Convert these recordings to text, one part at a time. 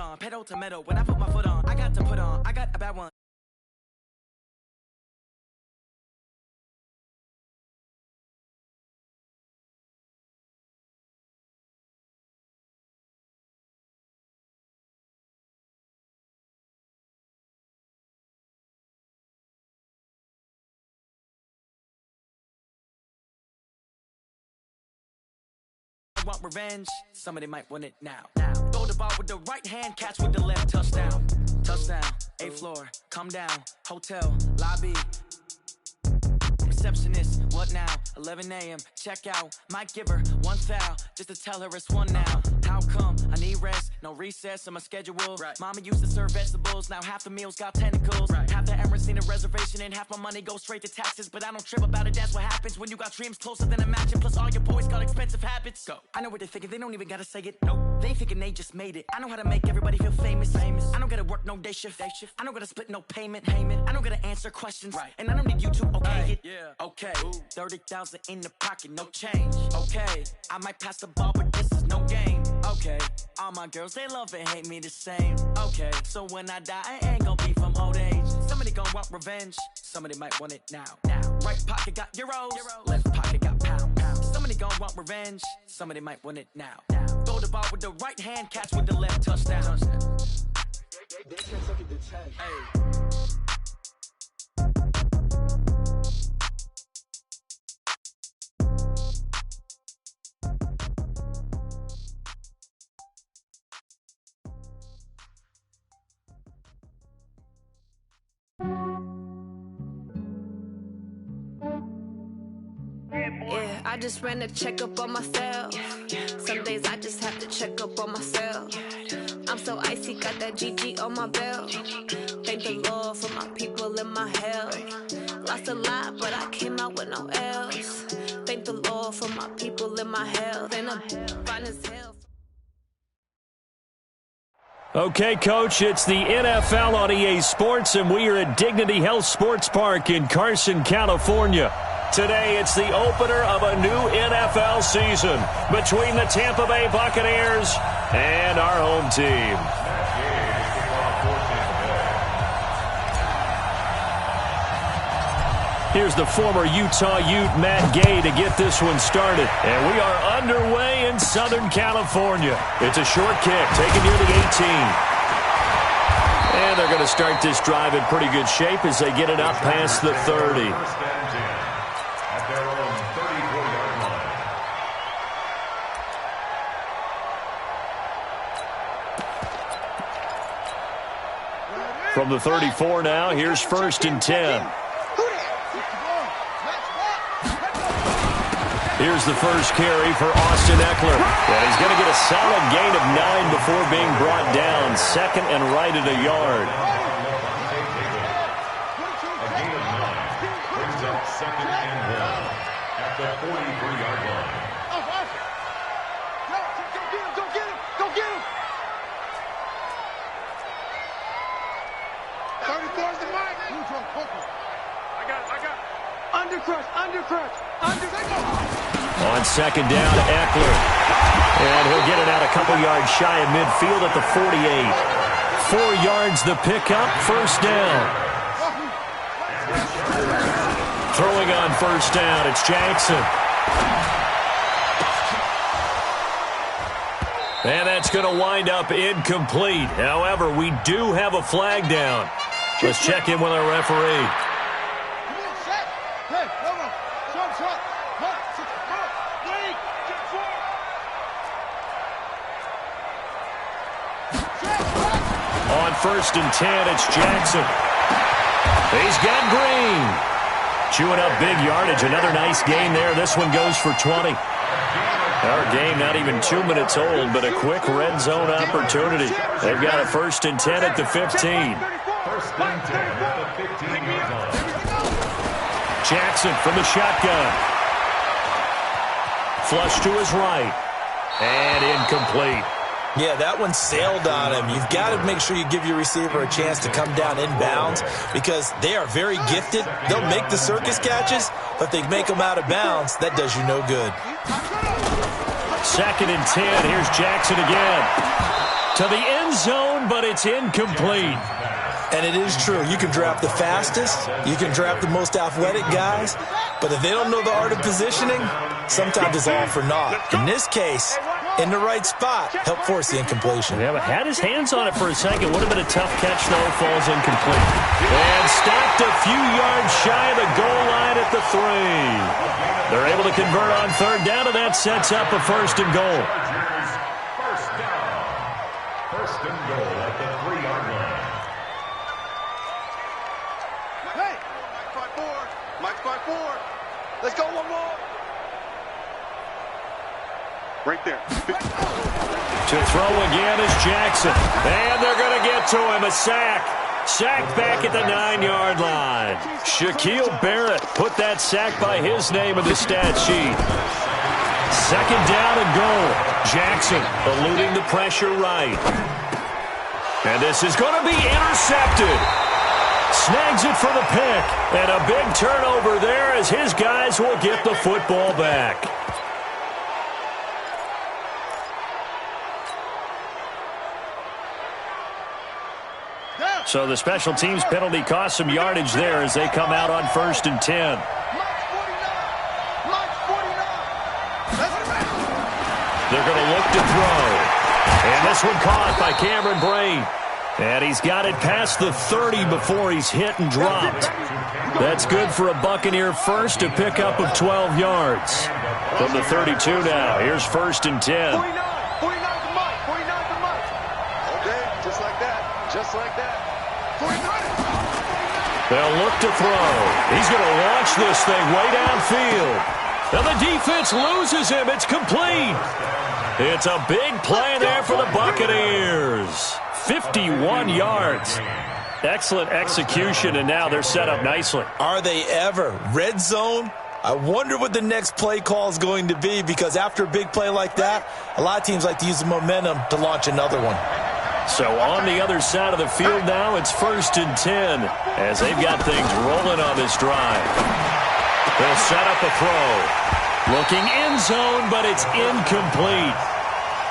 on, pedal to metal. When I put my foot on, I got to put on, I got a bad one. Want revenge, somebody might want it now. Throw the ball with the right hand, catch with the left, touchdown. Touchdown, 8th floor, come down, hotel, lobby. Receptionist, what now? 11 a.m., check out. Might give her one foul, just to tell her it's one now. How come? I need rest, no recess on my schedule. Right. Mama used to serve vegetables, now half the meals got tentacles. Right. Half the errands need a reservation and half my money goes straight to taxes. But I don't trip about it, that's what happens when you got dreams closer than imagine. Plus all your boys got expensive habits. Go. I know what they're thinking, they don't even gotta say it. Nope. They thinking they just made it. I know how to make everybody feel famous. I don't gotta work no day shift. I don't gotta split no payment. I don't gotta answer questions. Right. And I don't need you to okay it. Yeah. Okay, 30,000 in the pocket, no change. Okay, I might pass the ball, but this is no game. Okay, all my girls, they love and hate me the same. Okay, so when I die, I ain't gonna be from old age. Somebody gon' want revenge, somebody might want it now. Right pocket got euros, left pocket got pounds. Somebody gon' want revenge, somebody might want it now. Throw the ball with the right hand, catch with the left, touchdown. Hey. Yeah, I just ran a checkup on myself. Some days I just have to check up on myself. I'm so icy, got that GG on my belt. Thank the Lord for my people and my health. Lost a lot, but I came out with no else. Thank the Lord for my people and my health. And I'm fine as hell. Okay, Coach, it's the NFL on EA Sports, and we are at Dignity Health Sports Park in Carson, California. Today, it's the opener of a new NFL season between the Tampa Bay Buccaneers and our home team. Here's the former Utah Ute, Matt Gay, to get this one started. And we are underway in Southern California. It's a short kick, taken near the 18. And they're going to start this drive in pretty good shape as they get it up past the 30. From the 34 now, here's 1st and 10. Here's the first carry for Austin Eckler. And he's going to get a solid gain of 9 before being brought down. 2nd and right at a yard. A gain of 9 brings up 2nd and 1 at the 43-yard line. Go get him! Go get him! 34 is the mic. I got. Undercrush. On 2nd down, Eckler. And he'll get it out a couple yards shy of midfield at the 48. 4 yards the pickup, 1st down. Throwing on 1st down, it's Jackson. And that's going to wind up incomplete. However, we do have a flag down. Let's check in with our referee. On 1st and 10, it's Jackson. He's got Green. Chewing up big yardage. Another nice gain there. This one goes for 20. Our game not even 2 minutes old, but a quick red zone opportunity. They've got a 1st and 10 at the 15. Jackson from the shotgun. Flush to his right. And incomplete. Yeah, that one sailed on him. You've got to make sure you give your receiver a chance to come down inbounds because they are very gifted. They'll make the circus catches, but if they make them out of bounds, that does you no good. 2nd and 10. Here's Jackson again. to the end zone, but it's incomplete. And it is true. You can draft the fastest. You can draft the most athletic guys. But if they don't know the art of positioning, sometimes it's all for naught. In this case, in the right spot, help force the incompletion. Yeah, but had his hands on it for a second. Would have been a tough catch, though. Falls incomplete. And stopped a few yards shy of the goal line at the 3. They're able to convert on third down, and that sets up a first and goal. First down. First and goal at the 3-yard line. Hey, Mike 5-4. Mike 5-4. Let's go one more. Right there. To throw again is Jackson. And they're going to get to him. A sack. Sack back at the 9-yard line. Shaquille Barrett put that sack by his name in the stat sheet. Second down and goal. Jackson eluding the pressure right. And this is going to be intercepted. Snags it for the pick. And a big turnover there as his guys will get the football back. So the special teams penalty cost some yardage there as they come out on first and 10. Mike 49. They're going to look to throw. And this one caught by Cameron Brain. And he's got it past the 30 before he's hit and dropped. That's good for a Buccaneer first, a pickup of 12 yards. From the 32 now, here's first and 10. 49 to Mike. 49 to Mike. Okay, just like that. Just like that. 49. They'll look to throw. He's going to launch this thing way downfield. And the defense loses him. It's complete. It's a big play there for the Buccaneers. 51 yards. Excellent execution, and now they're set up nicely. Are they ever? Red zone? I wonder what the next play call is going to be, because after a big play like that, a lot of teams like to use the momentum to launch another one. So on the other side of the field now, it's first and 10 as they've got things rolling on this drive. They'll set up a throw. Looking end zone, but it's incomplete.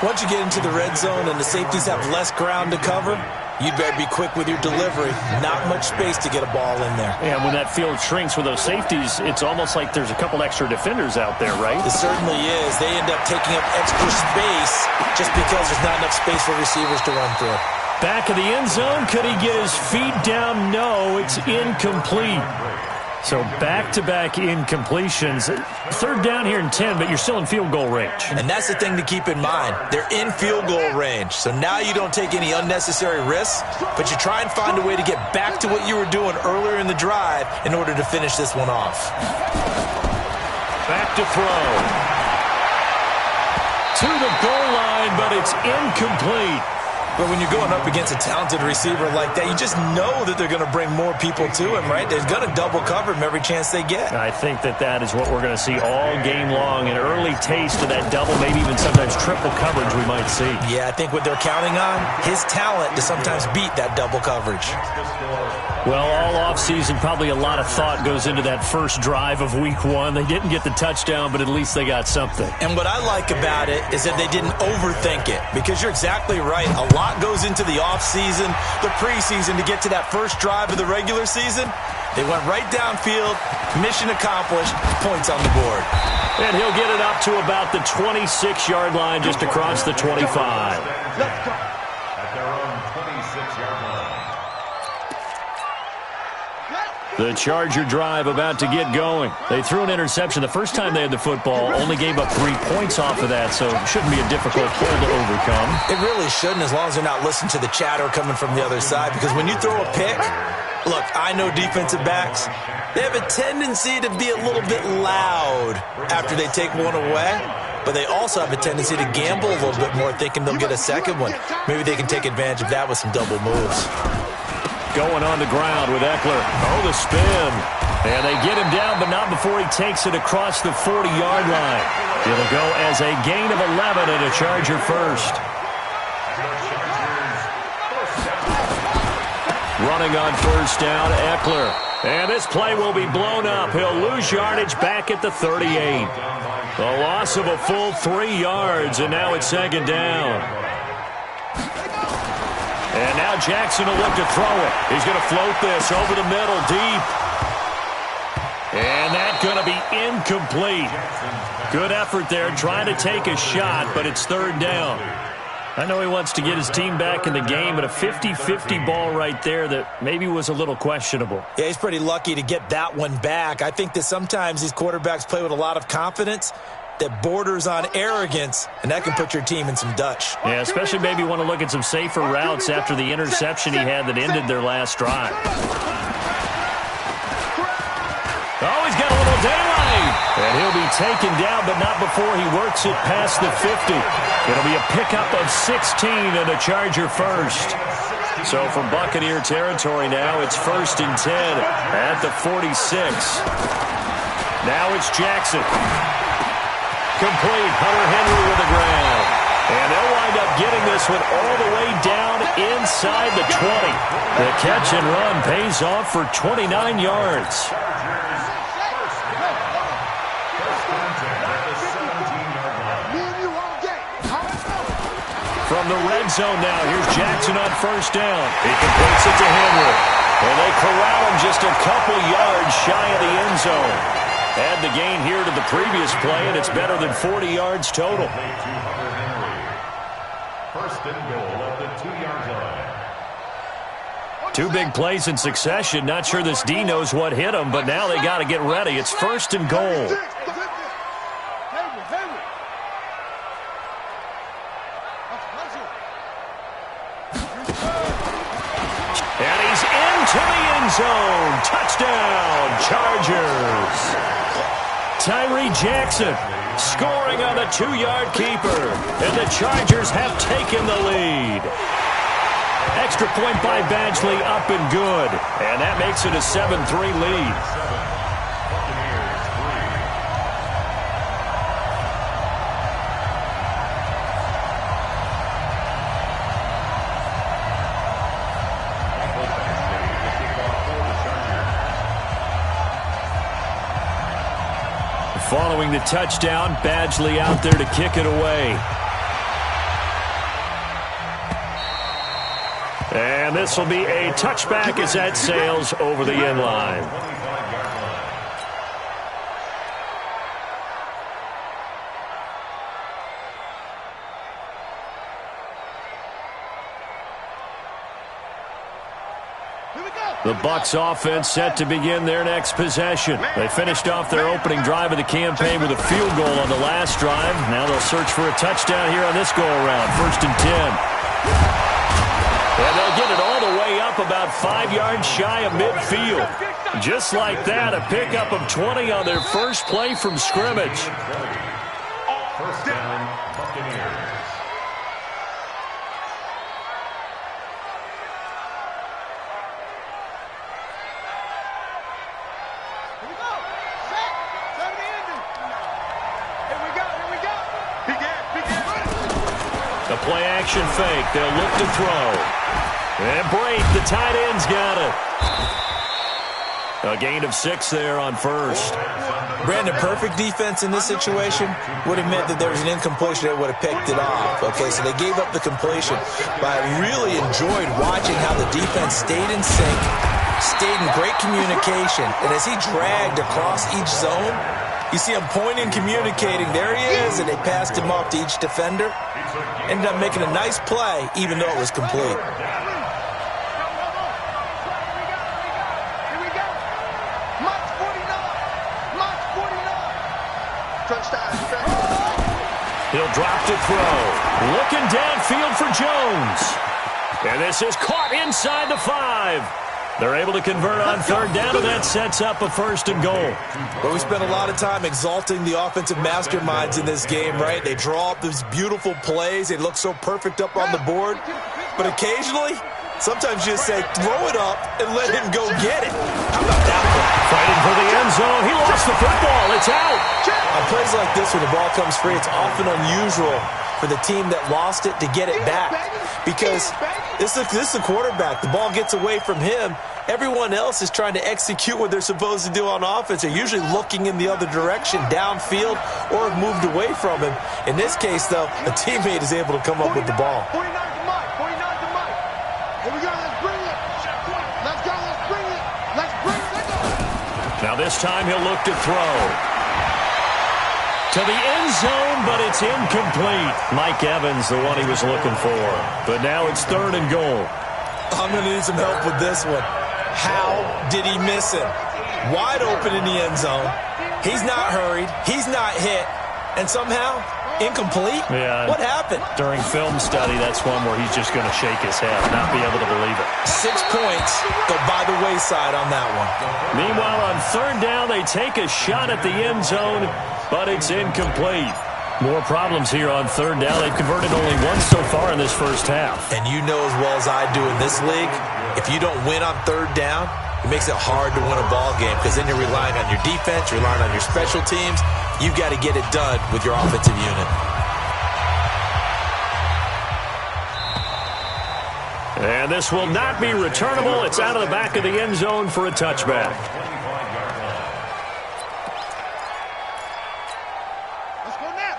Once you get into the red zone and the safeties have less ground to cover, you'd better be quick with your delivery. Not much space to get a ball in there. And when that field shrinks with those safeties, it's almost like there's a couple extra defenders out there, right? It certainly is. They end up taking up extra space just because there's not enough space for receivers to run through. Back of the end zone. Could he get his feet down? No, it's incomplete. So back-to-back incompletions. Third down here in 10, but you're still in field goal range. And that's the thing to keep in mind. They're in field goal range. So now you don't take any unnecessary risks, but you try and find a way to get back to what you were doing earlier in the drive in order to finish this one off. Back to throw. To the goal line, but it's incomplete. But when you're going up against a talented receiver like that, you just know that they're going to bring more people to him, right? They're going to double cover him every chance they get. I think that is what we're going to see all game long. An early taste of that double, maybe even sometimes triple coverage we might see. Yeah, I think what they're counting on, his talent to sometimes beat that double coverage. Well, all offseason, probably a lot of thought goes into that first drive of week one. They didn't get the touchdown, but at least they got something. And what I like about it is that they didn't overthink it, because you're exactly right. A lot goes into the offseason, the preseason to get to that first drive of the regular season. They went right downfield, mission accomplished, points on the board. And he'll get it up to about the 26-yard line, just across the 25. Let's go. At their own 26-yard line. The Charger drive about to get going. They threw an interception the first time they had the football, only gave up 3 points off of that, so it shouldn't be a difficult hole to overcome. It really shouldn't, as long as they're not listening to the chatter coming from the other side, because when you throw a pick, look, I know defensive backs, they have a tendency to be a little bit loud after they take one away, but they also have a tendency to gamble a little bit more, thinking they'll get a second one. Maybe they can take advantage of that with some double moves. Going on the ground with Eckler. Oh, the spin. And they get him down, but not before he takes it across the 40-yard line. It'll go as a gain of 11 and a Charger first. Running on first down, Eckler. And this play will be blown up. He'll lose yardage back at the 38. A loss of a full 3 yards, and now it's second down. now Jackson will look to throw it. He's going to float this over the middle, deep. And that's going to be incomplete. Good effort there, trying to take a shot, but it's third down. I know he wants to get his team back in the game, but a 50-50 ball right there that maybe was a little questionable. Yeah, he's pretty lucky to get that one back. I think that sometimes these quarterbacks play with a lot of confidence that borders on arrogance, and that can put your team in some Dutch. Yeah, especially maybe want to look at some safer routes after the interception he had that ended their last drive. Oh, he's got a little daylight. And he'll be taken down, but not before he works it past the 50. It'll be a pickup of 16 and a Charger first. So from Buccaneer territory now, it's 1st and 10 at the 46. Now it's Jackson. Complete. Hunter Henry with the ground. And they'll wind up getting this one all the way down inside the 20. The catch and run pays off for 29 yards. From the red zone now, here's Jackson on 1st down. He completes it to Henry. And they corral him just a couple yards shy of the end zone. Add the gain here to the previous play, and it's better than 40 yards total. 1st and goal at the 2-yard line. Two big plays in succession. Not sure this D knows what hit him, but now they got to get ready. It's 1st and goal. And he's into the end zone. Touchdown, Chargers. Tyree Jackson scoring on the 2-yard keeper. And the Chargers have taken the lead. Extra point by Badgley, up and good. And that makes it a 7-3 lead. Following the touchdown, Badgley out there to kick it away. And this will be a touchback as that sails over the end line. The Bucs offense set to begin their next possession. They finished off their opening drive of the campaign with a field goal on the last drive. Now they'll search for a touchdown here on this go-around. 1st and 10. And they'll get it all the way up about 5 yards shy of midfield. Just like that, a pickup of 20 on their first play from scrimmage. 1st down, Buccaneers. The play-action fake. They'll look to throw. And Brate, the tight end's got it. A gain of 6 there on 1st. Brandon, perfect defense in this situation would have meant that there was an incompletion that would have picked it off. Okay, so they gave up the completion. But I really enjoyed watching how the defense stayed in sync, stayed in great communication. And as he dragged across each zone, you see him pointing, communicating. There he is, and they passed him off to each defender. Ended up making a nice play, even though it was complete. He'll drop to throw. Looking downfield for Jones. And this is caught inside the 5. They're able to convert on 3rd down, and that sets up a 1st and goal. Well, we spent a lot of time exalting the offensive masterminds in this game, right? They draw up these beautiful plays. They look so perfect up on the board. But occasionally, sometimes you just say, throw it up and let him go get it. How about that play? Fighting for the end zone. He lost the football. It's out. On plays like this, when the ball comes free, it's often unusual for the team that lost it to get it back. Because this is the quarterback. The ball gets away from him. Everyone else is trying to execute what they're supposed to do on offense. They're usually looking in the other direction, downfield, or have moved away from him. In this case, though, a teammate is able to come up with the ball. Here we go. Let's bring it. Let's go. Let's bring it. Let's bring it. Let's go. Now this time he'll look to throw. To the end zone, but it's incomplete. Mike Evans, the one he was looking for. But now it's 3rd and goal. I'm going to need some help with this one. How did he miss him? Wide open in the end zone. He's not hurried. He's not hit. And somehow, incomplete? Yeah. What happened? During film study, that's one where he's just going to shake his head, not be able to believe it. 6 points go by the wayside on that one. Meanwhile, on 3rd down, they take a shot at the end zone, but it's incomplete. More problems here on 3rd down. They've converted only once so far in this first half. And you know as well as I do in this league, if you don't win on 3rd down, it makes it hard to win a ball game because then you're relying on your defense, you're relying on your special teams. You've got to get it done with your offensive unit. And this will not be returnable. It's out of the back of the end zone for a touchback.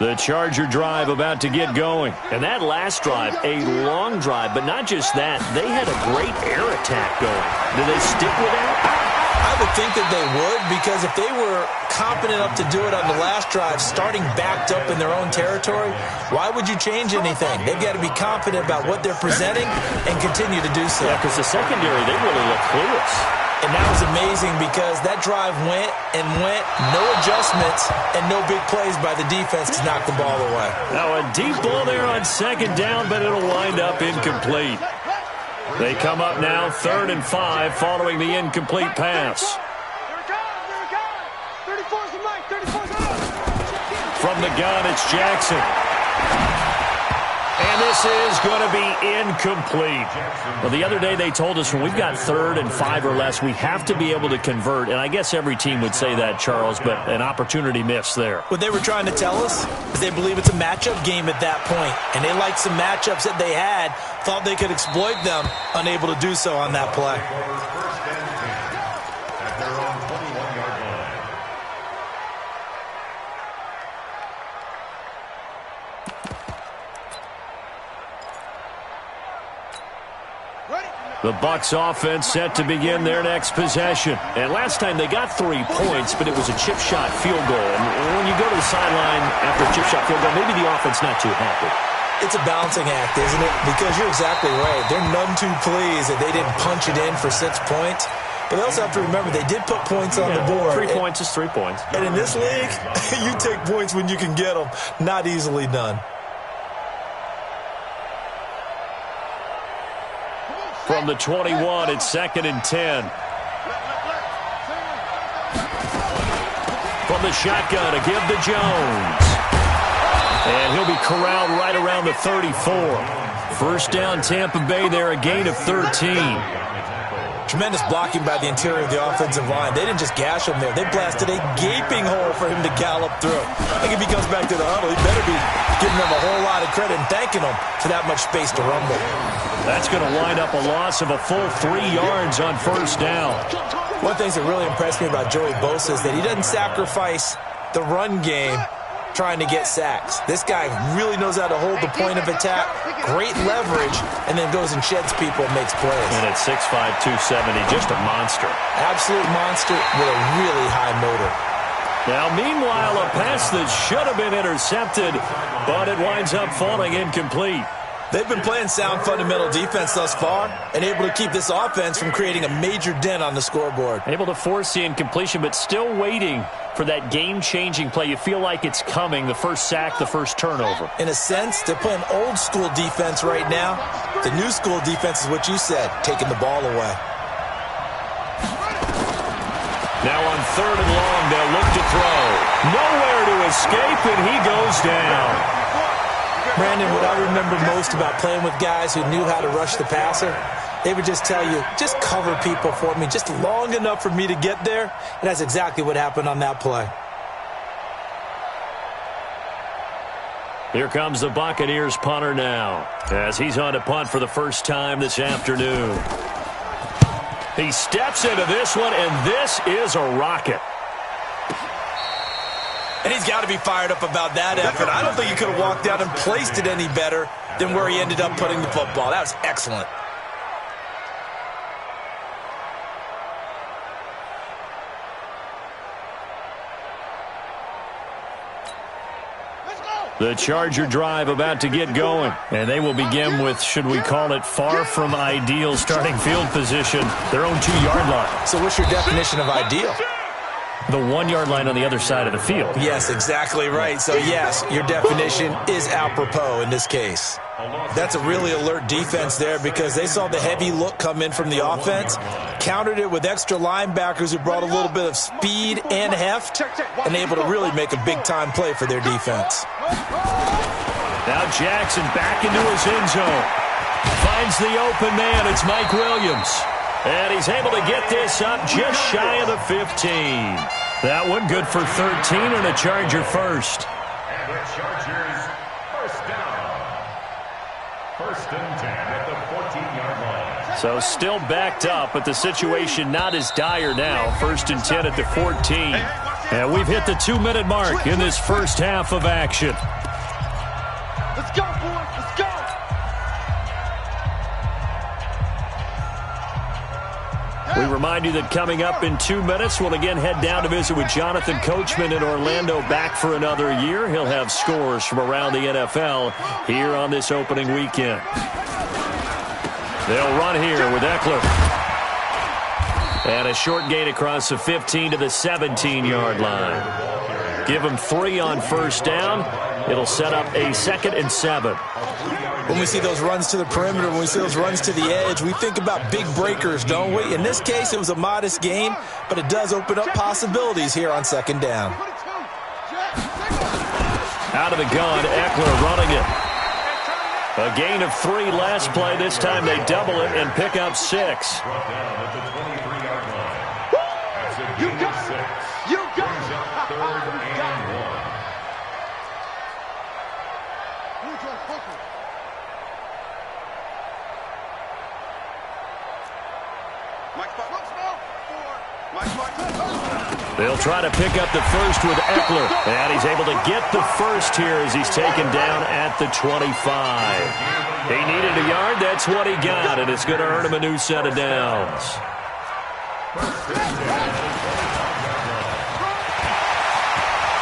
The Charger drive about to get going. And that last drive, a long drive, but not just that. They had a great air attack going. Do they stick with that? I would think that they would, because if they were competent enough to do it on the last drive, starting backed up in their own territory, why would you change anything? They've got to be confident about what they're presenting and continue to do so. Yeah, because the secondary, they really look clueless. And that was amazing because that drive went and went, no adjustments, and no big plays by the defense to knock the ball away. Now a deep ball there on 2nd down, but it'll wind up incomplete. They come up now 3rd and 5 following the incomplete pass. From the gun, it's Jackson. And this is going to be incomplete. Well, the other day they told us when we've got 3rd and 5 or less, we have to be able to convert. And I guess every team would say that, Charles, but an opportunity missed there. What they were trying to tell us is they believe it's a matchup game at that point. And they liked some matchups that they had, thought they could exploit them, unable to do so on that play. At their own 21-yard line. The Bucs offense set to begin their next possession. And last time they got 3 points, but it was a chip shot field goal. And when you go to the sideline after a chip shot field goal, maybe the offense not too happy. It's a balancing act, isn't it? Because you're exactly right. They're none too pleased that they didn't punch it in for 6 points. But they also have to remember they did put points on the board. 3 points is 3 points. And in this league, you take points when you can get them. Not easily done. From the 21, it's 2nd and 10. From the shotgun to give to Jones. And he'll be corralled right around the 34. First down, Tampa Bay there, a gain of 13. Tremendous blocking by the interior of the offensive line. They didn't just gash him there. They blasted a gaping hole for him to gallop through. I think if he comes back to the huddle, he better be giving them a whole lot of credit and thanking them for that much space to rumble. That's going to wind up a loss of a full 3 yards on first down. One of the things that really impressed me about Joey Bosa is that he doesn't sacrifice the run game trying to get sacks. This guy really knows how to hold the point of attack, great leverage, and then goes and sheds people and makes plays. And at 6'5", 270, just a monster. Absolute monster with a really high motor. Now, meanwhile, a pass that should have been intercepted, but it winds up falling incomplete. They've been playing sound fundamental defense thus far and able to keep this offense from creating a major dent on the scoreboard. Able to force the incompletion, but still waiting for that game-changing play. You feel like it's coming, the first sack, the first turnover. In a sense, they're playing old-school defense right now. The new-school defense is what you said, taking the ball away. Now on 3rd and long, they'll look to throw. Nowhere to escape, and he goes down. Brandon, what I remember most about playing with guys who knew how to rush the passer, they would just tell you, just cover people for me, just long enough for me to get there. And that's exactly what happened on that play. Here comes the Buccaneers punter now, as he's on to punt for the first time this afternoon. He steps into this one, and this is a rocket. And he's got to be fired up about that effort. I don't think he could have walked out and placed it any better than where he ended up putting the football. That was excellent. The Charger drive about to get going. And they will begin with, should we call it, far from ideal starting field position, their own 2-yard line. So what's your definition of ideal? The 1-yard line on the other side of the field. Yes, exactly right. So, yes, your definition is apropos in this case. That's a really alert defense there because they saw the heavy look come in from the offense, countered it with extra linebackers who brought a little bit of speed and heft, and able to really make a big-time play for their defense. Now Jackson back into his end zone. Finds the open man. It's Mike Williams. And he's able to get this up just shy of the 15. That one good for 13 and a Charger first. And the Chargers first down. First and 10 at the 14-yard line. So still backed up, but the situation not as dire now. First and 10 at the 14. And we've hit the 2-minute mark in this first half of action. Let's go, boys. Let's go. We remind you that coming up in 2 minutes, we'll again head down to visit with Jonathan Coachman in Orlando, back for another year. He'll have scores from around the NFL here on this opening weekend. They'll run here with Eckler. And a short gain across the 15 to the 17-yard line. Give them 3 on first down. It'll set up a 2nd and 7. When we see those runs to the perimeter, when we see those runs to the edge, we think about big breakers, don't we? In this case, it was a modest gain, but it does open up possibilities here on 2nd down. Out of the gun, Eckler running it. A gain of 3 last play. This time they double it and pick up 6. You got it. You got it. Third and 1. They'll try to pick up the first with Eckler. And he's able to get the first here as he's taken down at the 25. He needed a yard. That's what he got, and it's going to earn him a new set of downs.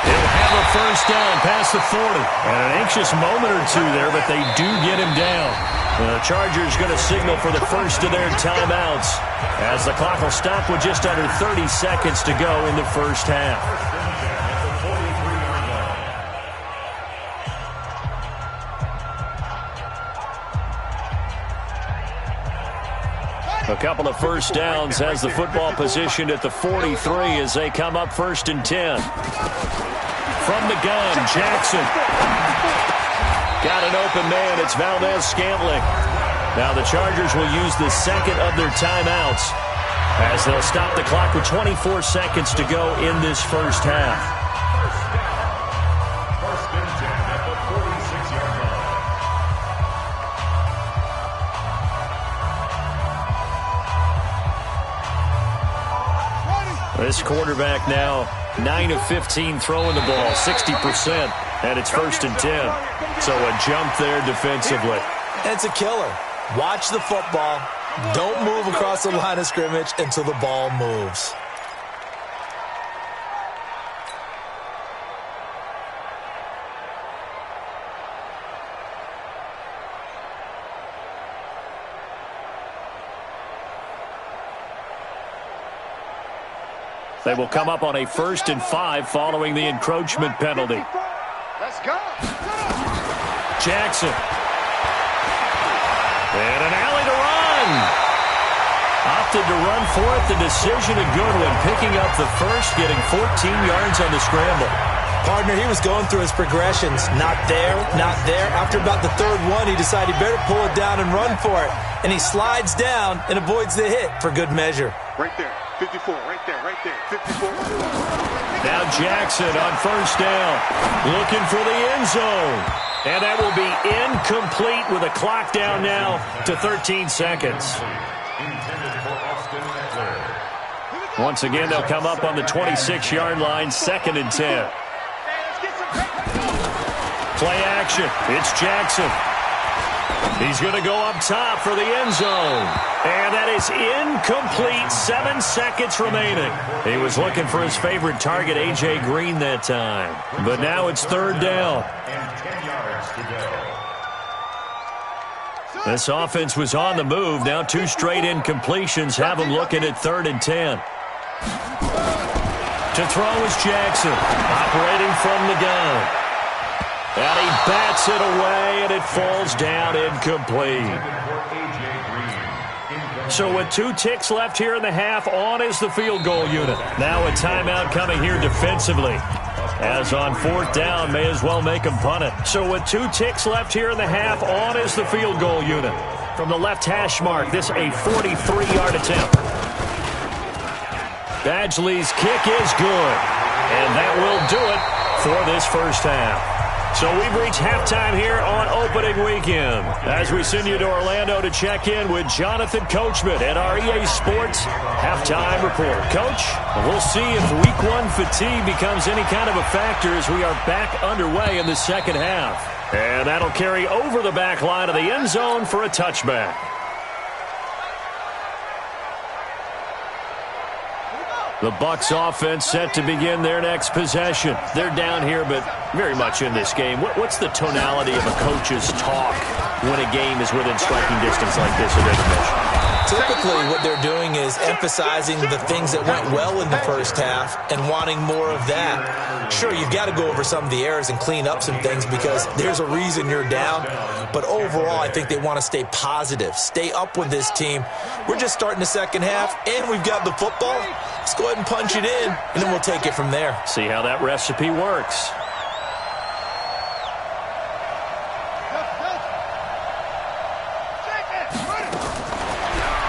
He'll have a first down past the 40. And an anxious moment or two there, but they do get him down. The Chargers going to signal for the first of their timeouts as the clock will stop with just under 30 seconds to go in the first half. A couple of first downs has the football positioned at the 43 as they come up 1st and 10. From the gun, Jackson. Got an open man. It's Valdez-Scantling. Now the Chargers will use the 2nd of their timeouts as they'll stop the clock with 24 seconds to go in this first half. First and 10 at the 46-yard line. This quarterback now 9 of 15 throwing the ball, 60%, and it's 1st and 10. So a jump there defensively. It's a killer. Watch the football. Don't move across the line of scrimmage until the ball moves. They will come up on a 1st and 5 following the encroachment penalty. Let's go. Jackson. And an alley to run. Opted to run for it. The decision a good one. Picking up the first, getting 14 yards on the scramble. Partner, he was going through his progressions. Not there, not there. After about the 3rd one, he decided he better pull it down and run for it. And he slides down and avoids the hit for good measure. Right there. 54. Right there. Right there. 54. Now Jackson on 1st down. Looking for the end zone. And that will be incomplete with a clock down now to 13 seconds. Once again, they'll come up on the 26-yard line, 2nd and 10. Play action. It's Jackson. He's going to go up top for the end zone. And that is incomplete. 7 seconds remaining. He was looking for his favorite target, A.J. Green, that time. But now it's 3rd down. And 10 yards to go. This offense was on the move. Now 2 straight incompletions have him looking at 3rd and 10. To throw is Jackson, operating from the gun. And he bats it away, and it falls down incomplete. So with 2 ticks left here in the half, on is the field goal unit. Now a timeout coming here defensively. As on 4th down, may as well make him punt it. So with 2 ticks left here in the half, on is the field goal unit. From the left hash mark, this a 43-yard attempt. Badgley's kick is good. And that will do it for this first half. So we've reached halftime here on opening weekend as we send you to Orlando to check in with Jonathan Coachman at our EA Sports Halftime Report. Coach, we'll see if Week 1 fatigue becomes any kind of a factor as we are back underway in the second half. And that'll carry over the back line of the end zone for a touchback. The Bucs offense set to begin their next possession. They're down here, but very much in this game. What's the tonality of a coach's talk when a game is within striking distance like this at intermission? Typically, what they're doing is emphasizing the things that went well in the first half and wanting more of that. Sure, you've got to go over some of the errors and clean up some things because there's a reason you're down. But overall, I think they want to stay positive, stay up with this team. We're just starting the second half, and we've got the football. Let's go ahead and punch it in, and then we'll take it from there. See how that recipe works.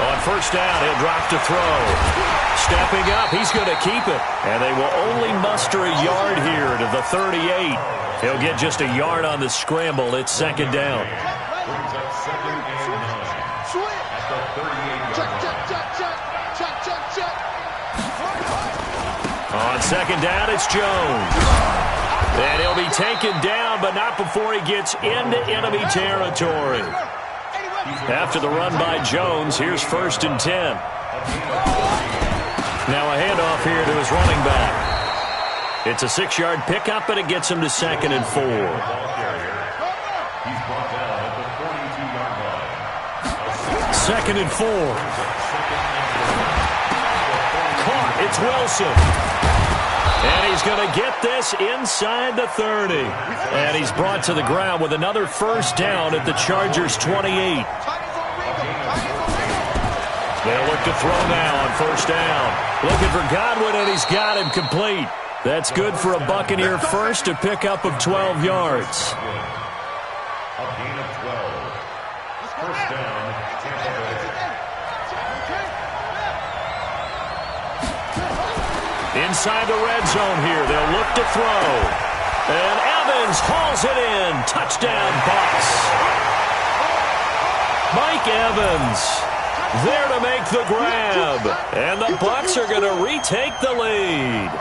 On first down, he'll drop to throw. Stepping up, he's going to keep it. And they will only muster a yard here to the 38. He'll get just a yard on the scramble. It's 2nd down. Brings up 2nd and 9. At the 38-yard line. On 2nd down, it's Jones. And he'll be taken down, but not before he gets into enemy territory. After the run by Jones, here's 1st and 10. Now a handoff here to his running back. It's a 6-yard pickup, and it gets him to 2nd and 4. He's brought down at the 42-yard line. 2nd and 4. Caught. It's Wilson. And he's going to get this inside the 30. And he's brought to the ground with another first down at the Chargers' 28. They'll look to throw now on first down. Looking for Godwin, and he's got him complete. That's good for a Buccaneer first, a pickup of 12 yards. A gain of 12. First down, Tampa Bay. Inside the red zone here, they'll look to throw. And Evans hauls it in. Touchdown, Bucs. Mike Evans there to make the grab. And the Bucs are going to retake the lead.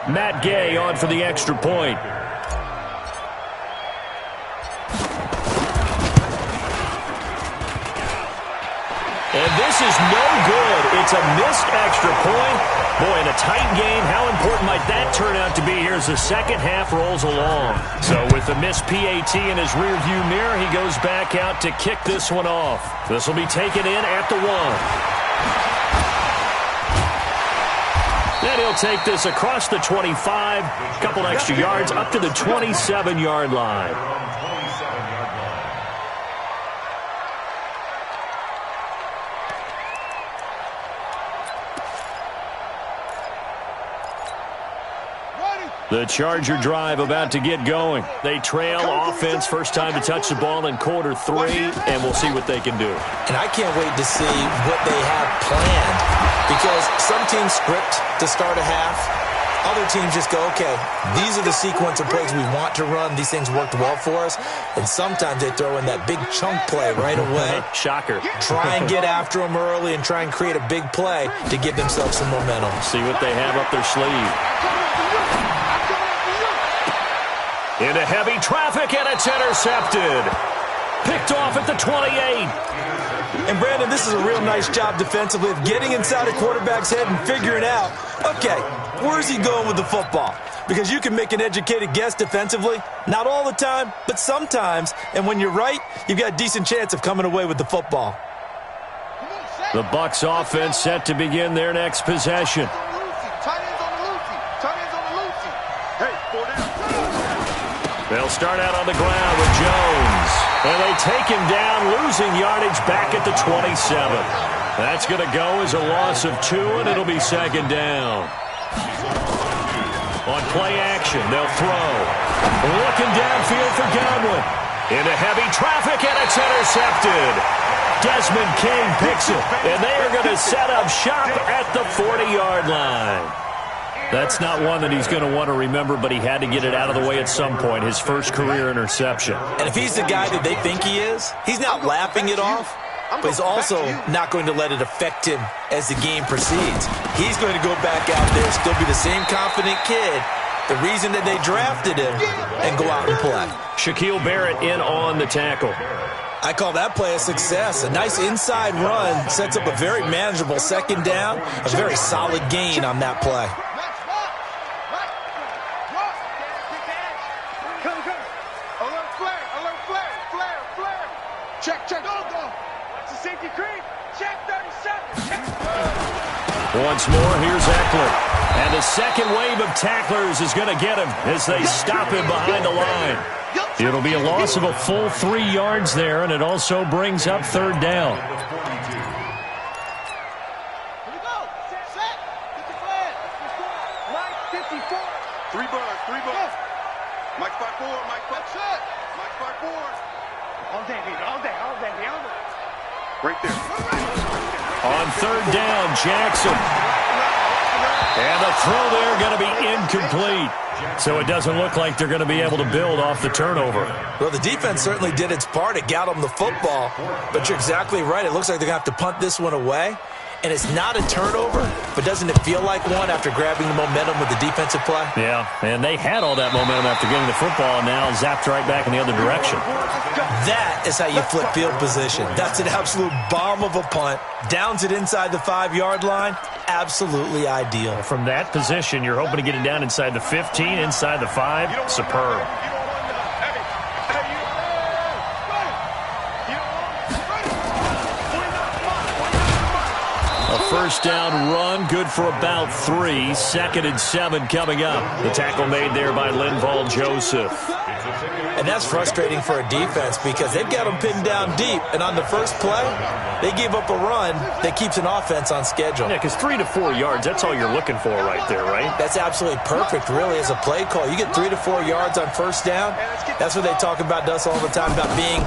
Matt Gay on for the extra point. And this is no good It's a missed extra point. Boy, in a tight game, how important might that turn out to be here as the second half rolls along? So with the missed PAT in his rearview mirror, he goes back out to kick this one off. This will be taken in at the 1. Then he'll take this across the 25, a couple extra yards up to the 27-yard line. The Charger drive about to get going. They trail offense, first time to touch the ball in quarter 3, and we'll see what they can do. And I can't wait to see what they have planned, because some teams script to start a half. Other teams just go, okay, these are the sequence of plays we want to run. These things worked well for us. And sometimes they throw in that big chunk play right away. Shocker. Try and get after them early and try and create a big play to give themselves some momentum. See what they have up their sleeve. Into heavy traffic, and it's intercepted. Picked off at the 28. And, Brandon, this is a real nice job defensively of getting inside a quarterback's head and figuring out, okay, where's he going with the football? Because you can make an educated guess defensively. Not all the time, but sometimes. And when you're right, you've got a decent chance of coming away with the football. The Bucs offense set to begin their next possession. They'll start out on the ground with Jones. And they take him down, losing yardage back at the 27. That's going to go as a loss of 2, and it'll be second down. On play action, they'll throw. Looking downfield for Godwin. Into heavy traffic, and it's intercepted. Desmond King picks it, and they are going to set up shop at the 40-yard line. That's not one that he's going to want to remember, but he had to get it out of the way at some point, his first career interception. And if he's the guy that they think he is, he's not laughing it off, but he's also not going to let it affect him as the game proceeds. He's going to go back out there, still be the same confident kid, the reason that they drafted him, and go out and play. Shaquille Barrett in on the tackle. I call that play a success. A nice inside run sets up a very manageable second down, a very solid gain on that play. Once more, here's Eckler. And the second wave of tacklers is going to get him as they stop him behind the line. It'll be a loss of a full 3 yards there, and it also brings up third down. Three bucks. Mike 5-4, Mike 5-4. Mike 5-4. All day. Right there. On third down, Jackson. And the throw there going to be incomplete. So it doesn't look like they're going to be able to build off the turnover. Well, the defense certainly did its part. It got them the football. But you're exactly right. It looks like they're going to have to punt this one away. And it's not a turnover, but doesn't it feel like one after grabbing the momentum with the defensive play? Yeah, and they had all that momentum after getting the football, and now zapped right back in the other direction. That is how you flip field position. That's an absolute bomb of a punt. Downs it inside the 5-yard line. Absolutely ideal. From that position, you're hoping to get it down inside the 15, inside the 5. Superb. A first down run, good for about 3. 2nd and 7 coming up. The tackle made there by Linval Joseph. And that's frustrating for a defense because they've got them pinned down deep. And on the first play, they gave up a run that keeps an offense on schedule. Yeah, because 3 to 4 yards, that's all you're looking for right there, right? That's absolutely perfect, really, as a play call. You get 3 to 4 yards on first down. That's what they talk about us all the time, about being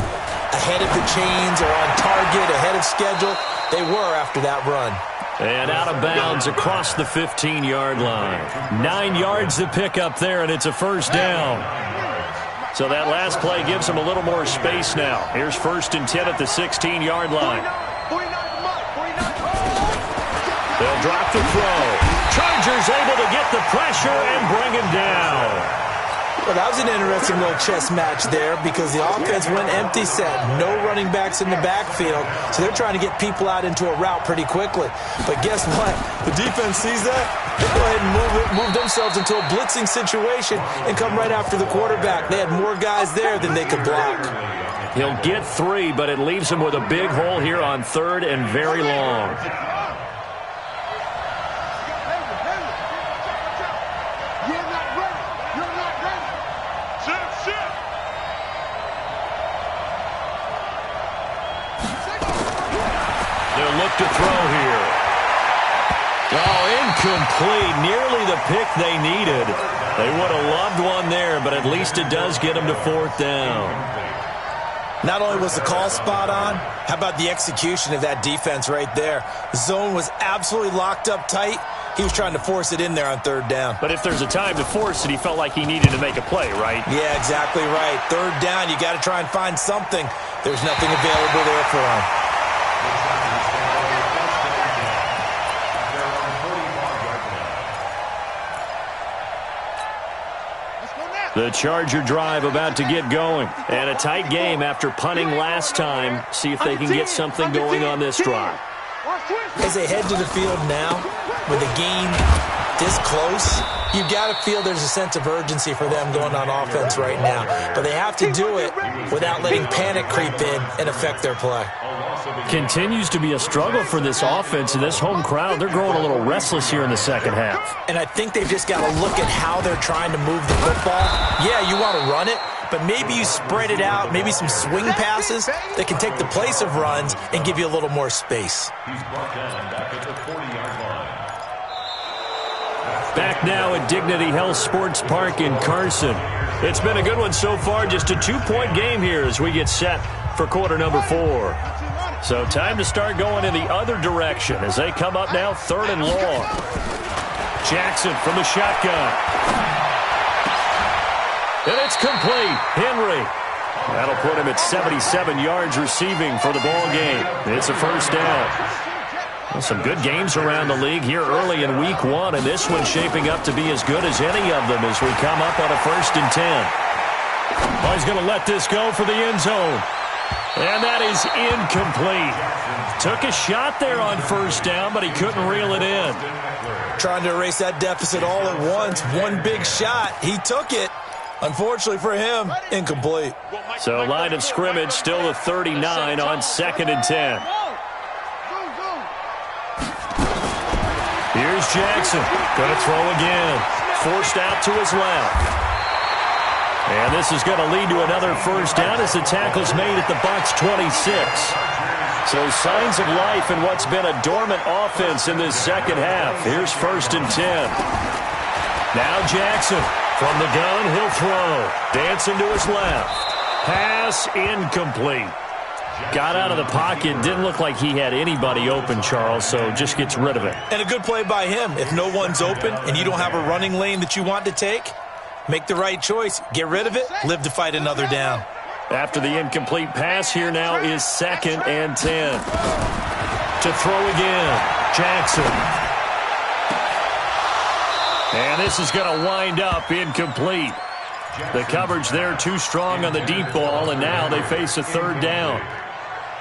ahead of the chains or on target, ahead of schedule. They were after that run. And out of bounds across the 15-yard line. 9 yards to pick up there, and it's a first down. So that last play gives them a little more space now. Here's 1st and 10 at the 16-yard line. They'll drop the throw. Chargers able to get the pressure and bring him down. Well, that was an interesting little chess match there because the offense went empty set. No running backs in the backfield, so they're trying to get people out into a route pretty quickly. But guess what? The defense sees that. They go ahead and move themselves into a blitzing situation and come right after the quarterback. They had more guys there than they could block. He'll get 3, but it leaves him with a big hole here on 3rd and very long. They'll look to throw here. Oh, incomplete. Nearly the pick they needed. They would have loved one there, but at least it does get them to 4th down. Not only was the call spot on, how about the execution of that defense right there? The zone was absolutely locked up tight. He was trying to force it in there on 3rd down. But if there's a time to force it, he felt like he needed to make a play, right? Yeah, exactly right. 3rd down, you got to try and find something. There's nothing available there for him. The Charger drive about to get going. And a tight game after punting last time. See if they can get something going on this drive. As they head to the field now, with the game this close, you've got to feel there's a sense of urgency for them going on offense right now. But they have to do it without letting panic creep in and affect their play. Continues to be a struggle for this offense and this home crowd. They're growing a little restless here in the second half. And I think they've just got to look at how they're trying to move the football. Yeah, you want to run it, but maybe you spread it out, maybe some swing passes that can take the place of runs and give you a little more space. He's brought down back at the 40-yard line. Back now at Dignity Health Sports Park in Carson. It's been a good one so far, just a 2-point game here as we get set for quarter number 4. So time to start going in the other direction as they come up now 3rd and long. Jackson from the shotgun. And it's complete. Henry. That'll put him at 77 yards receiving for the ball game. It's a 1st down. Well, some good games around the league here early in week 1, and this one's shaping up to be as good as any of them as we come up on a 1st and 10. Oh, he's going to let this go for the end zone. And that is incomplete. Took a shot there on 1st down, but he couldn't reel it in. Trying to erase that deficit all at once. One big shot. He took it. Unfortunately for him, incomplete. So line of scrimmage still the 39 on 2nd and 10. Here's Jackson. Going to throw again. Forced out to his left. And this is going to lead to another 1st down as the tackle's made at the Bucs 26. So signs of life in what's been a dormant offense in this second half. Here's 1st and 10. Now Jackson. From the gun, he'll throw. Dancing to his left. Pass incomplete. Got out of the pocket. Didn't look like he had anybody open, Charles, so just gets rid of it. And a good play by him. If no one's open and you don't have a running lane that you want to take, make the right choice. Get rid of it. Live to fight another down. After the incomplete pass, here now is 2nd and 10. To throw again. Jackson. And this is going to wind up incomplete. The coverage there too strong on the deep ball, and now they face a 3rd down.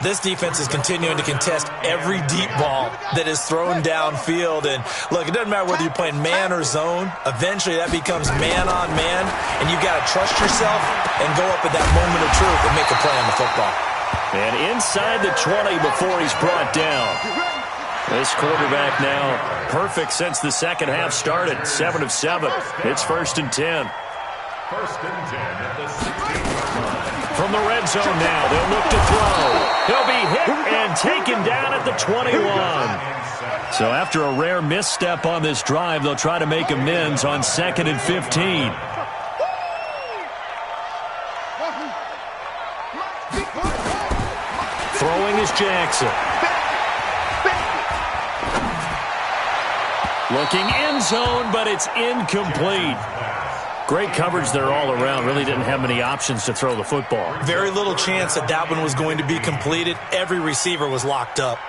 This defense is continuing to contest every deep ball that is thrown downfield. And, look, it doesn't matter whether you're playing man or zone. Eventually that becomes man on man, and you've got to trust yourself and go up at that moment of truth and make a play on the football. And inside the 20 before he's brought down. This quarterback now perfect since the second half started. 7 of 7. It's 1st and 10. 1st and 10 at the 16-yard line. From the red zone now, they'll look to throw. He'll be hit and taken down at the 21. So after a rare misstep on this drive, they'll try to make amends on 2nd and 15. Throwing is Jackson. Looking end zone, but it's incomplete. Great coverage there all around. Really didn't have many options to throw the football. Very little chance that that one was going to be completed. Every receiver was locked up.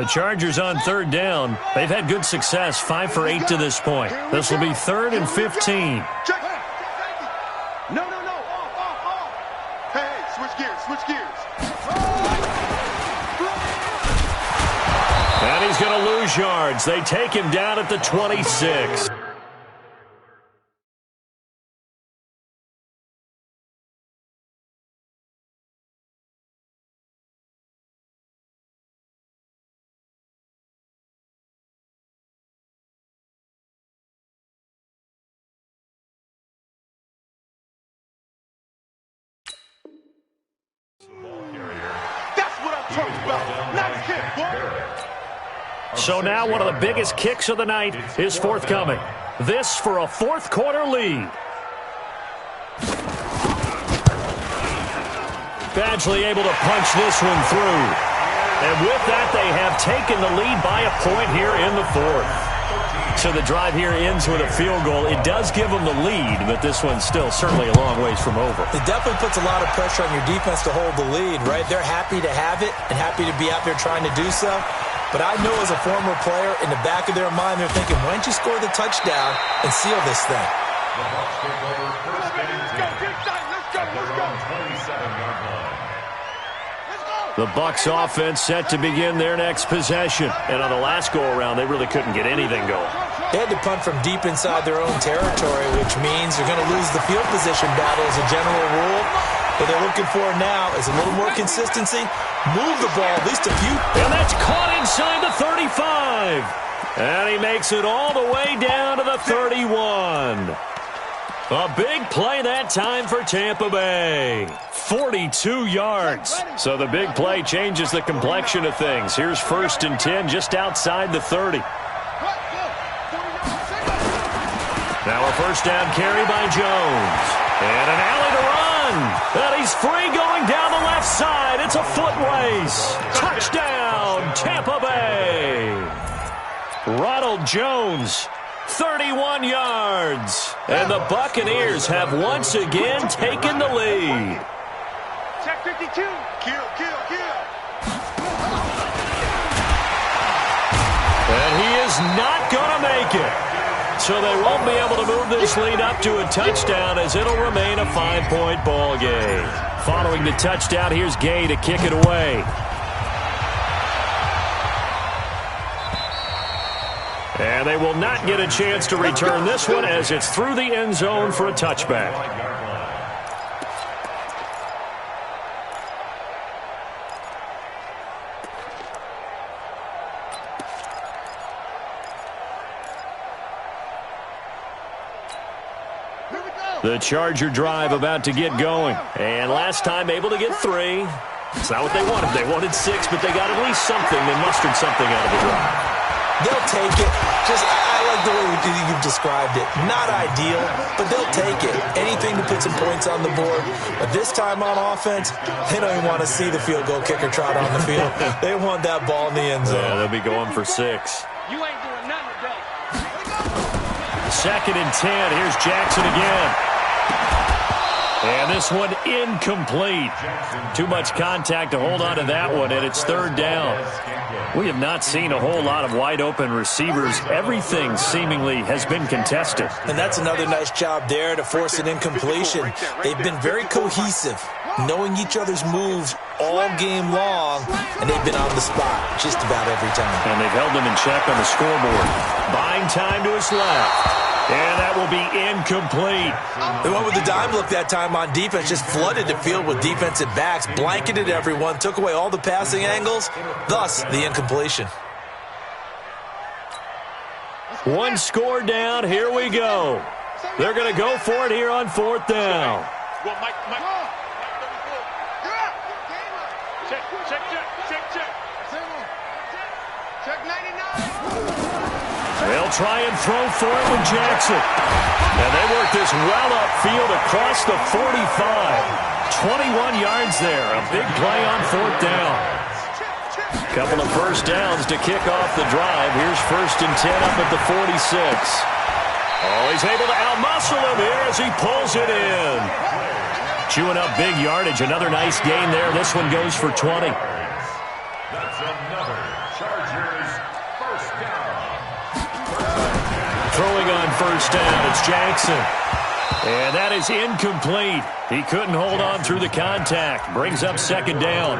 The Chargers on third down. They've had good success, 5 for 8 to this point. This will be 3rd and 15. No. Hey, switch gears. And he's going to lose yards. They take him down at the 26. So now one of the biggest kicks of the night is forthcoming. This for a fourth quarter lead. Badgley able to punch this one through. And with that, they have taken the lead by a point here in the fourth. So the drive here ends with a field goal. It does give them the lead, but this one's still certainly a long ways from over. It definitely puts a lot of pressure on your defense to hold the lead, right? They're happy to have it and happy to be out there trying to do so. But I know as a former player, in the back of their mind, they're thinking, why don't you score the touchdown and seal this thing? The Bucs offense set to begin their next possession. And on the last go-around, they really couldn't get anything going. They had to punt from deep inside their own territory, which means they're going to lose the field position battle as a general rule. What they're looking for now is a little more consistency. Move the ball at least a few. And that's caught inside the 35. And he makes it all the way down to the 31. A big play that time for Tampa Bay. 42 yards. So the big play changes the complexion of things. Here's 1st and 10 just outside the 30. Now a first down carry by Jones. And an alley to run. And he's free going down the left side. It's a foot race. Touchdown, Tampa Bay. Ronald Jones, 31 yards. And the Buccaneers have once again taken the lead. Check 52. Kill. And he is not going to make it. So they won't be able to move this lead up to a touchdown as it'll remain a 5-point ball game. Following the touchdown, here's Gay to kick it away. And they will not get a chance to return this one as it's through the end zone for a touchback. The Charger drive about to get going. And last time able to get 3. It's not what they wanted. They wanted 6, but they got at least something. They mustered something out of the drive. They'll take it. I like the way you've described it. Not ideal, but they'll take it. Anything to put some points on the board. But this time on offense, they don't even want to see the field goal kicker trot on the field. They want that ball in the end zone. Yeah, they'll be going for 6. You ain't doing nothing today. 2nd and 10. Here's Jackson again. And this one incomplete. Too much contact to hold on to that one, and it's 3rd down. We have not seen a whole lot of wide-open receivers. Everything seemingly has been contested. And that's another nice job there to force an incompletion. They've been very cohesive, knowing each other's moves all game long, and they've been on the spot just about every time. And they've held them in check on the scoreboard. Buying time to his left. And that will be incomplete. They went with the dime look that time on defense, just flooded the field with defensive backs, blanketed everyone, took away all the passing angles, thus the incompletion. One score down, here we go. They're going to go for it here on 4th down. Well, Mike. Check 99. They'll try and throw for it with Jackson. And they work this well upfield across the 45. 21 yards there. A big play on 4th down. Couple of first downs to kick off the drive. Here's 1st and 10 up at the 46. Oh, he's able to outmuscle him here as he pulls it in. Chewing up big yardage. Another nice gain there. This one goes for 20. That's another Charger Throwing on first down, it's Jackson. And that is incomplete. He couldn't hold on through the contact. Brings up second down.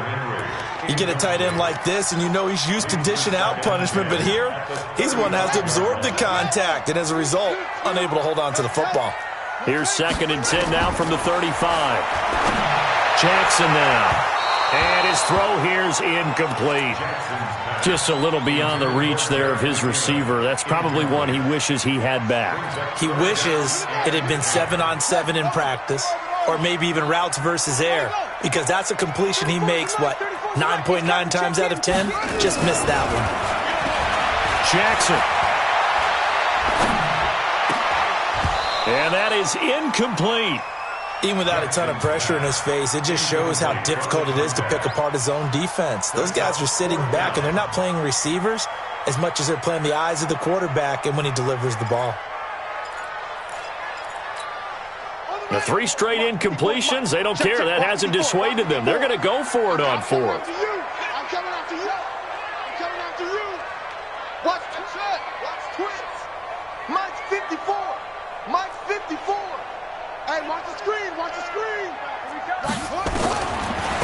You get a tight end like this, and you know he's used to dishing out punishment, but here, he's the one that has to absorb the contact, and as a result, unable to hold on to the football. Here's 2nd and 10 now from the 35. Jackson now. And his throw here's incomplete. Just a little beyond the reach there of his receiver. That's probably one he wishes he had back. He wishes it had been 7-on-7 in practice, or maybe even routes versus air, because that's a completion he makes, 9.9 times out of 10? Just missed that one. Jackson. And that is incomplete. Even without a ton of pressure in his face, it just shows how difficult it is to pick apart his own defense. Those guys are sitting back, and they're not playing receivers as much as they're playing the eyes of the quarterback and when he delivers the ball. The 3 straight incompletions, they don't care. That hasn't dissuaded them. They're going to go for it on 4th. I'm coming after you. I'm coming after you. Watch the shot. Watch twins. Mike's 54. Mike's 54. Hey, watch the screen. Watch the screen.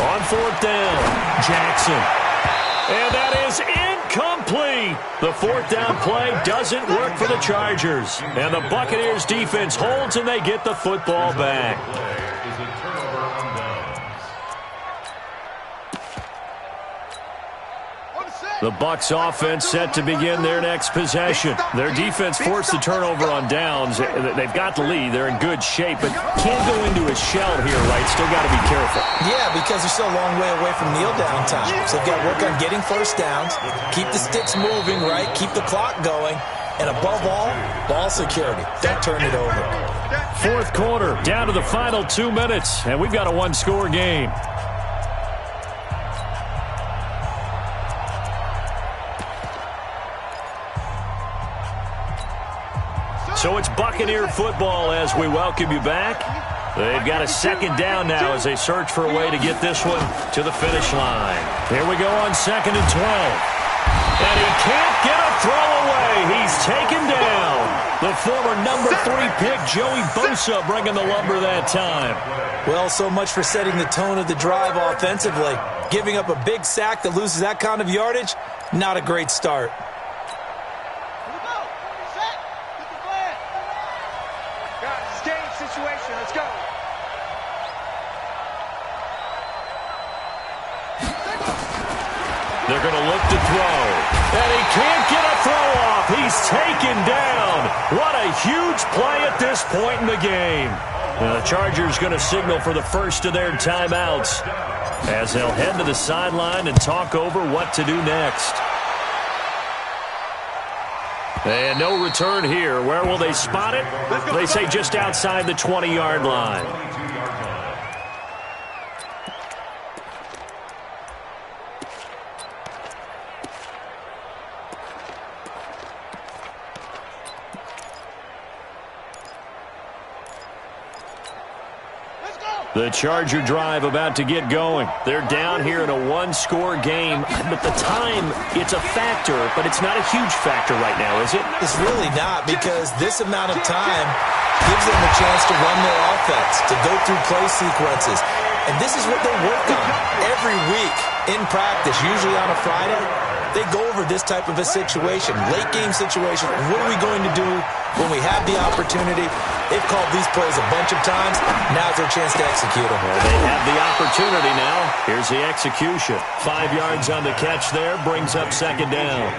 On 4th down, Jackson. And that is incomplete. The 4th down play doesn't work for the Chargers. And the Buccaneers defense holds and they get the football back. The Bucs offense set to begin their next possession. Their defense forced the turnover on downs. They've got the lead. They're in good shape, but can't go into a shell here, right? Still got to be careful. Yeah, because they're still a long way away from kneel down time. So they've got to work on getting first downs, keep the sticks moving, right? Keep the clock going. And above all, ball security. Don't turn it over. 4th quarter, down to the final 2 minutes, and we've got a 1-score game. So it's Buccaneer football as we welcome you back. They've got a 2nd down now as they search for a way to get this one to the finish line. Here we go on 2nd and 12. And he can't get a throw away. He's taken down. The former number 3 pick, Joey Bosa, bringing the lumber that time. Well, so much for setting the tone of the drive offensively. Giving up a big sack that loses that kind of yardage, not a great start. Let's go. They're going to look to throw. And he can't get a throw off. He's taken down. What a huge play at this point in the game. Now the Chargers going to signal for the first of their timeouts as they'll head to the sideline and talk over what to do next. And no return here. Where will they spot it? They say just outside the 20-yard line. The Charger drive about to get going. They're down here in a 1-score game, but the time, it's a factor, but it's not a huge factor right now, is it? It's really not, because this amount of time gives them a chance to run their offense, to go through play sequences. And this is what they work on every week in practice, usually on a Friday. They go over this type of a situation, late game situation. What are we going to do when we have the opportunity? They've called these plays a bunch of times. Now's their chance to execute them. Well, they have the opportunity now. Here's the execution. 5 yards on the catch there, brings up 2nd down.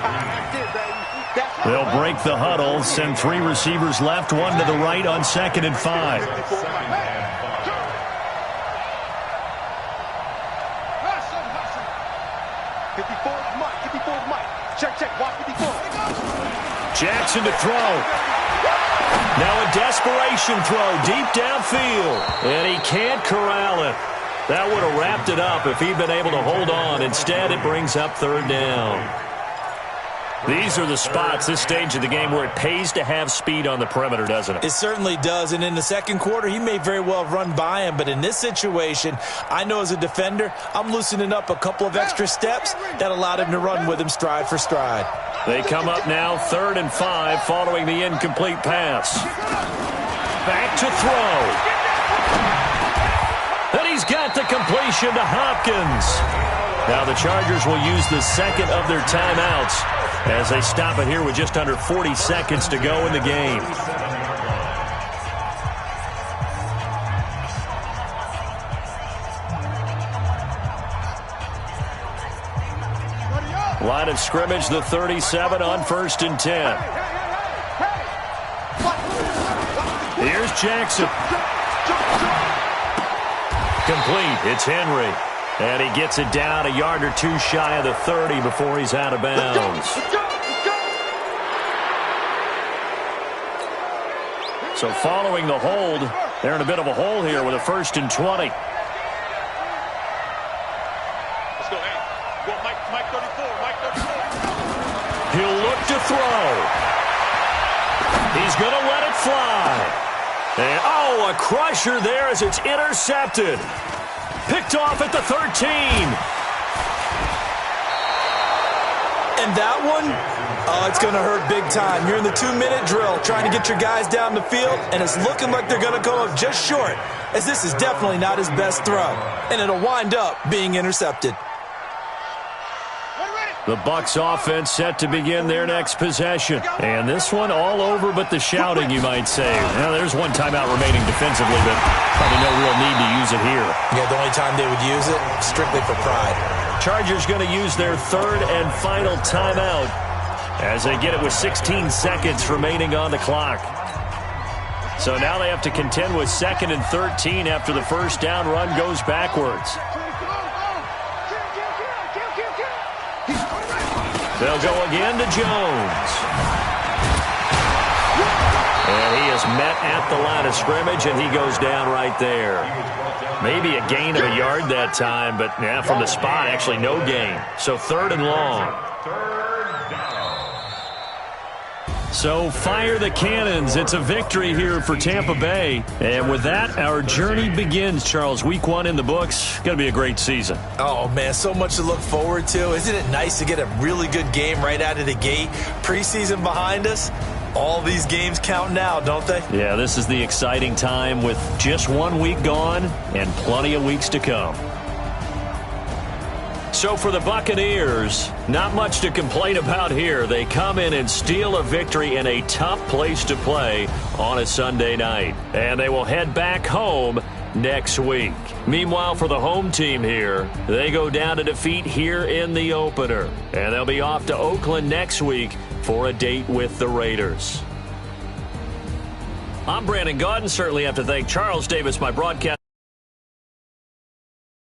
They'll break the huddle, send 3 receivers left, 1 to the right on 2nd and 5. Check, watch 54. Jackson to throw. Now a desperation throw deep downfield. And he can't corral it. That would have wrapped it up if he'd been able to hold on. Instead, it brings up 3rd down. These are the spots, this stage of the game, where it pays to have speed on the perimeter, doesn't it? It certainly does, and in the 2nd quarter, he may very well run by him, but in this situation, I know as a defender, I'm loosening up a couple of extra steps that allowed him to run with him stride for stride. They come up now 3rd and 5 following the incomplete pass. Back to throw. And he's got the completion to Hopkins. Now the Chargers will use the second of their timeouts as they stop it here with just under 40 seconds to go in the game. Line of scrimmage, the 37 on 1st and 10. Here's Jackson. Complete. It's Henry. And he gets it down a yard or two shy of the 30 before he's out of bounds. So following the hold, they're in a bit of a hole here with a 1st and 20. He'll look to throw. He's going to let it fly. And, a crusher there as it's intercepted. Picked off at the 13. And that one, it's going to hurt big time. You're in the 2-minute drill trying to get your guys down the field, and it's looking like they're going to go up just short, as this is definitely not his best throw. And it'll wind up being intercepted. The Bucs offense set to begin their next possession. And this one all over but the shouting, you might say. Now, there's one timeout remaining defensively, but probably no real need to use it here. Yeah, the only time they would use it, strictly for pride. Chargers going to use their 3rd and final timeout as they get it with 16 seconds remaining on the clock. So now they have to contend with 2nd and 13 after the first down run goes backwards. They'll go again to Jones. And he is met at the line of scrimmage, and he goes down right there. Maybe a gain of a yard that time, but from the spot, actually no gain. So 3rd and long. So fire the cannons. It's a victory here for Tampa Bay. And with that, our journey begins, Charles. Week 1 in the books. Going to be a great season. Oh, man, so much to look forward to. Isn't it nice to get a really good game right out of the gate? Preseason behind us. All these games count now, don't they? Yeah, this is the exciting time with just 1 week gone and plenty of weeks to come. So for the Buccaneers, not much to complain about here. They come in and steal a victory in a tough place to play on a Sunday night. And they will head back home next week. Meanwhile, for the home team here, they go down to defeat here in the opener. And they'll be off to Oakland next week for a date with the Raiders. I'm Brandon Gaudin. Certainly have to thank Charles Davis, my broadcast.